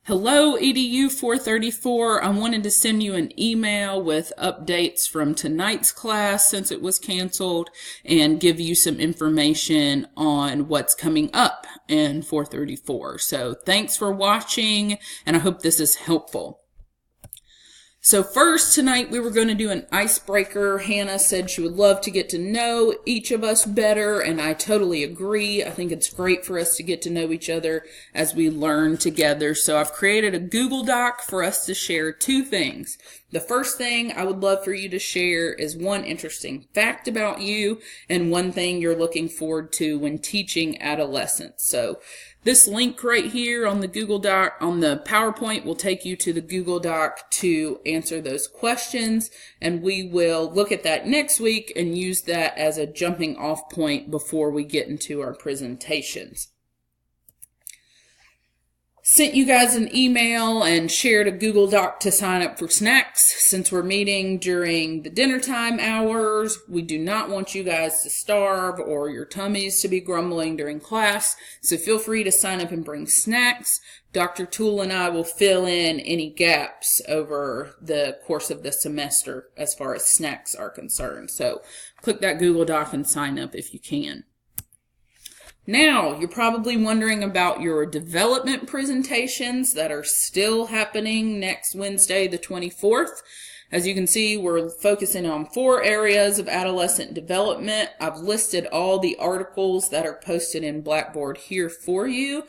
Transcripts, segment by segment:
Hello, EDU 434. I wanted to send you an email with updates from tonight's class since it was canceled and give you some information on what's coming up in 434. So thanks for watching, and I hope this is helpful. So first, tonight we were going to do an icebreaker. Hannah said she would love to get to know each of us better, and I totally agree. I think it's great for us to get to know each other as we learn together. So I've created a Google Doc for us to share two things. The first thing I would love for you to share is one interesting fact about you and one thing you're looking forward to when teaching adolescents. So this link right here on the Google Doc, on the PowerPoint, will take you to the Google Doc to answer those questions, and we will look at that next week and use that as a jumping off point before we get into our presentations. Sent you guys an email and shared a Google Doc to sign up for snacks. Since we're meeting during the dinner time hours, we do not want you guys to starve or your tummies to be grumbling during class, so feel free to sign up and bring snacks. Dr. Toole and I will fill in any gaps over the course of the semester as far as snacks are concerned. So click that Google Doc and sign up if you can. Now, you're probably wondering about your development presentations that are still happening next Wednesday, the 24th. As you can see, we're focusing on 4 areas of adolescent development. I've listed all the articles that are posted in Blackboard here for you.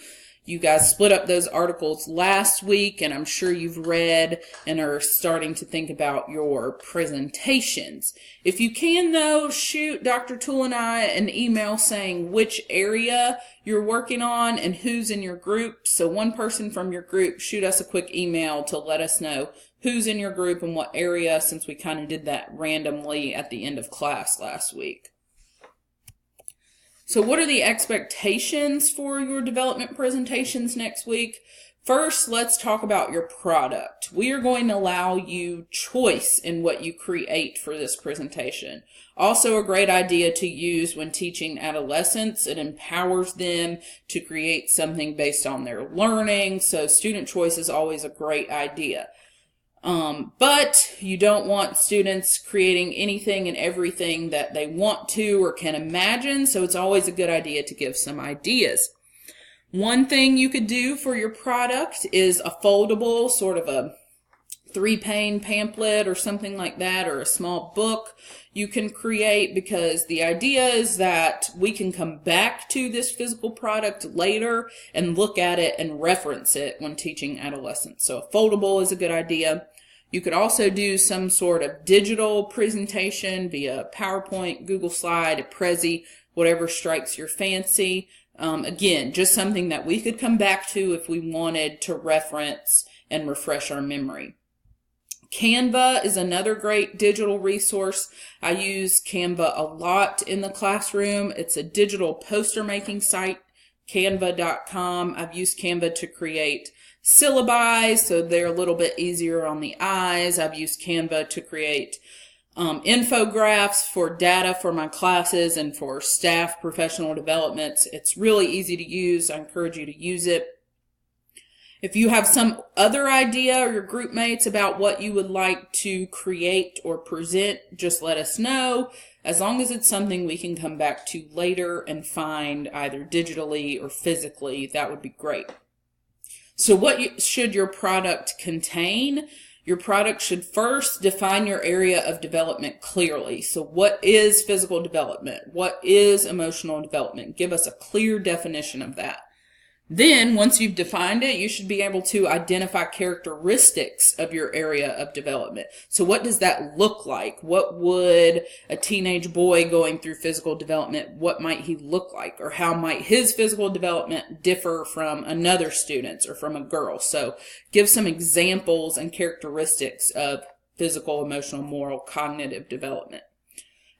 You guys split up those articles last week, and I'm sure you've read and are starting to think about your presentations. If you can, though, shoot Dr. Toole and I an email saying which area you're working on and who's in your group. So one person from your group, shoot us a quick email to let us know who's in your group and what area, since we kind of did that randomly at the end of class last week. So what are the expectations for your development presentations next week? First, let's talk about your product. We are going to allow you choice in what you create for this presentation. Also a great idea to use when teaching adolescents. It empowers them to create something based on their learning, so student choice is always a great idea. But you don't want students creating anything and everything that they want to or can imagine, so it's always a good idea to give some ideas. One thing you could do for your product is a foldable, sort of a 3-pane pamphlet or something like that, or a small book you can create, because the idea is that we can come back to this physical product later and look at it and reference it when teaching adolescents. So a foldable is a good idea. You could also do some sort of digital presentation via PowerPoint, Google Slide, a Prezi, whatever strikes your fancy. Again, just something that we could come back to if we wanted to reference and refresh our memory. Canva is another great digital resource. I use Canva a lot in the classroom. It's a digital poster making site, canva.com. I've used Canva to create syllabi, so they're a little bit easier on the eyes. I've used Canva to create infographics for data for my classes and for staff professional developments. It's really easy to use. I encourage you to use it. If you have some other idea or your group mates about what you would like to create or present, just let us know. As long as it's something we can come back to later and find either digitally or physically, that would be great. So what should your product contain? Your product should first define your area of development clearly. So what is physical development? What is emotional development? Give us a clear definition of that. Then, once you've defined it, you should be able to identify characteristics of your area of development. So what does that look like? What would a teenage boy going through physical development, what might he look like? Or how might his physical development differ from another student's or from a girl? So give some examples and characteristics of physical, emotional, moral, cognitive development.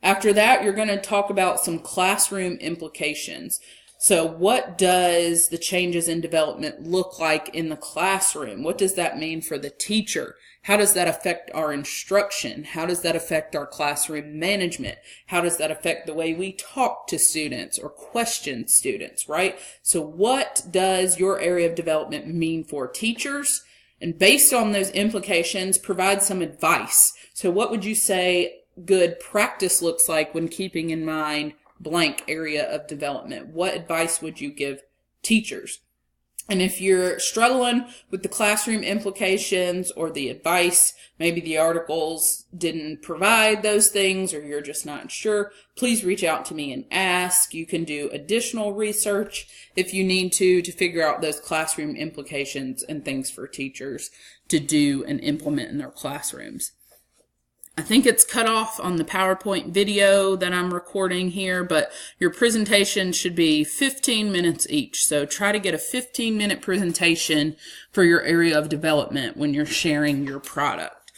After that, you're going to talk about some classroom implications. So what does the changes in development look like in the classroom? What does that mean for the teacher? How does that affect our instruction? How does that affect our classroom management? How does that affect the way we talk to students or question students, right? So what does your area of development mean for teachers? And based on those implications, provide some advice. So what would you say good practice looks like when keeping in mind blank area of development? What advice would you give teachers? And if you're struggling with the classroom implications or the advice, maybe the articles didn't provide those things or you're just not sure, please reach out to me and ask. You can do additional research if you need to figure out those classroom implications and things for teachers to do and implement in their classrooms. I think it's cut off on the PowerPoint video that I'm recording here, but your presentation should be 15 minutes each. So try to get a 15-minute presentation for your area of development when you're sharing your product.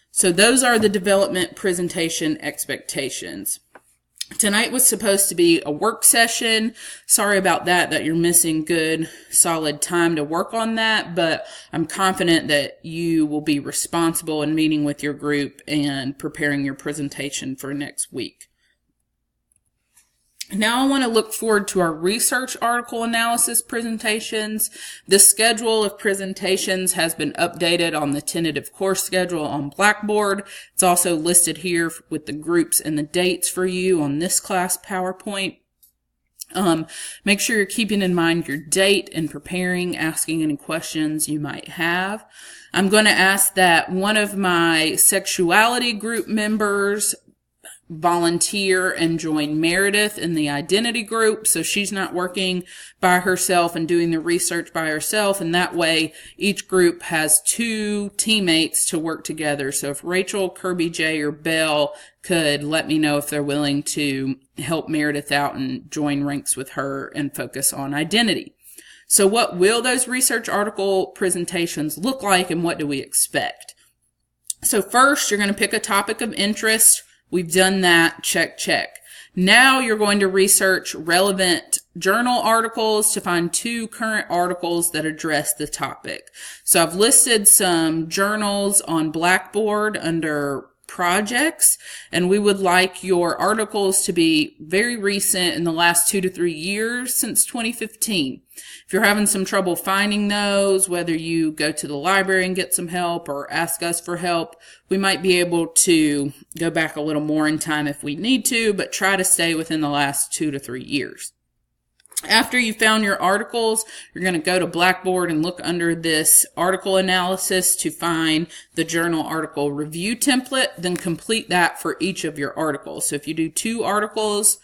So those are the development presentation expectations. Tonight was supposed to be a work session. Sorry about that you're missing good, solid time to work on that, but I'm confident that you will be responsible in meeting with your group and preparing your presentation for next week. Now I want to look forward to our research article analysis presentations. The schedule of presentations has been updated on the tentative course schedule on Blackboard. It's also listed here with the groups and the dates for you on this class PowerPoint. Make sure you're keeping in mind your date and preparing, asking any questions you might have. I'm going to ask that one of my sexuality group members volunteer and join Meredith in the identity group, so she's not working by herself and doing the research by herself, and that way each group has 2 teammates to work together. So if Rachel, Kirby J, or Belle could let me know if they're willing to help Meredith out and join ranks with her and focus on identity. So what will those research article presentations look like, and what do we expect? So first, you're going to pick a topic of interest. We've done that, check, check. Now you're going to research relevant journal articles to find 2 current articles that address the topic. So I've listed some journals on Blackboard under projects, and we would like your articles to be very recent in the last 2 to 3 years since 2015. If you're having some trouble finding those, whether you go to the library and get some help or ask us for help, we might be able to go back a little more in time if we need to, but try to stay within the last 2 to 3 years. After you found your articles, you're going to go to Blackboard and look under this article analysis to find the journal article review template, then complete that for each of your articles. So if you do 2 articles,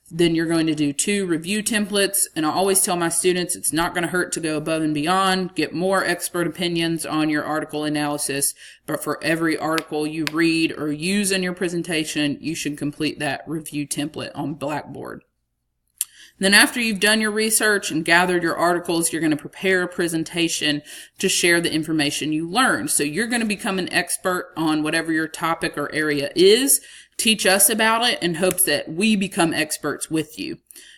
then you're going to do 2 review templates. And I always tell my students it's not going to hurt to go above and beyond, get more expert opinions on your article analysis, but for every article you read or use in your presentation, you should complete that review template on Blackboard. Then after you've done your research and gathered your articles, you're going to prepare a presentation to share the information you learned. So you're going to become an expert on whatever your topic or area is. Teach us about it in hopes that we become experts with you.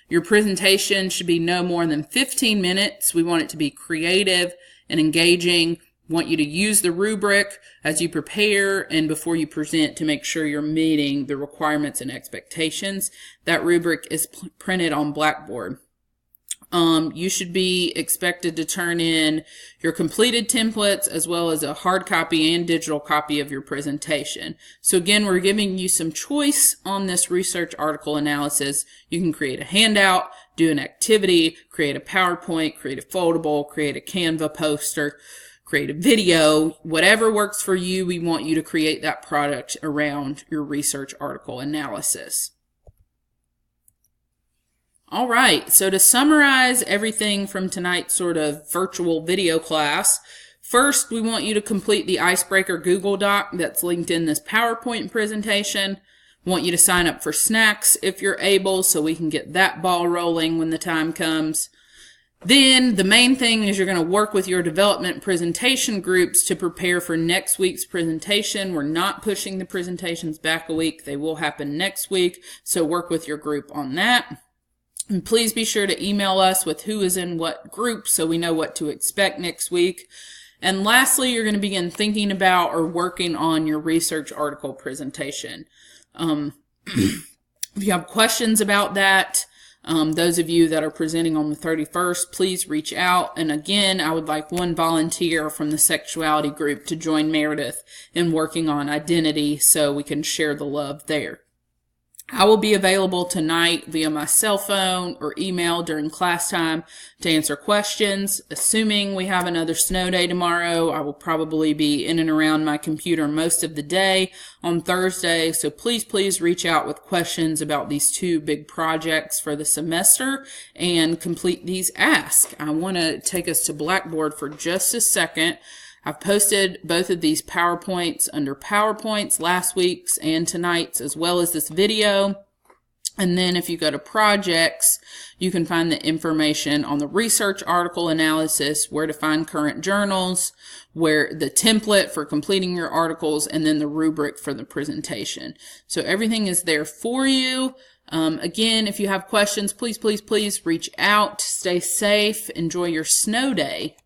Your presentation should be no more than 15 minutes. We want it to be creative and engaging. Want you to use the rubric as you prepare and before you present to make sure you're meeting the requirements and expectations. That rubric is printed on Blackboard. You should be expected to turn in your completed templates as well as a hard copy and digital copy of your presentation. So again, we're giving you some choice on this research article analysis. You can create a handout, do an activity, create a PowerPoint, create a foldable, create a Canva poster, create a video, whatever works for you. We want you to create that product around your research article analysis. All right, so to summarize everything from tonight's sort of virtual video class, first we want you to complete the Icebreaker Google Doc that's linked in this PowerPoint presentation. We want you to sign up for snacks if you're able so we can get that ball rolling when the time comes. Then the main thing is you're going to work with your development presentation groups to prepare for next week's presentation. We're not pushing the presentations back a week. They will happen next week, so work with your group on that. And please be sure to email us with who is in what group so we know what to expect next week. And lastly, you're going to begin thinking about or working on your research article presentation. If you have questions about that, those of you that are presenting on the 31st, please reach out. And again, I would like one volunteer from the sexuality group to join Meredith in working on identity so we can share the love there. I will be available tonight via my cell phone or email during class time to answer questions. Assuming we have another snow day tomorrow, I will probably be in and around my computer most of the day on Thursday. So please reach out with questions about these two big projects for the semester and complete these asks. I want to take us to Blackboard for just a second. I've posted both of these PowerPoints under PowerPoints, last week's and tonight's, as well as this video. And then if you go to projects, you can find the information on the research article analysis, where to find current journals, where the template for completing your articles, and then the rubric for the presentation. So everything is there for you. Again, if you have questions, please reach out. Stay safe. Enjoy your snow day.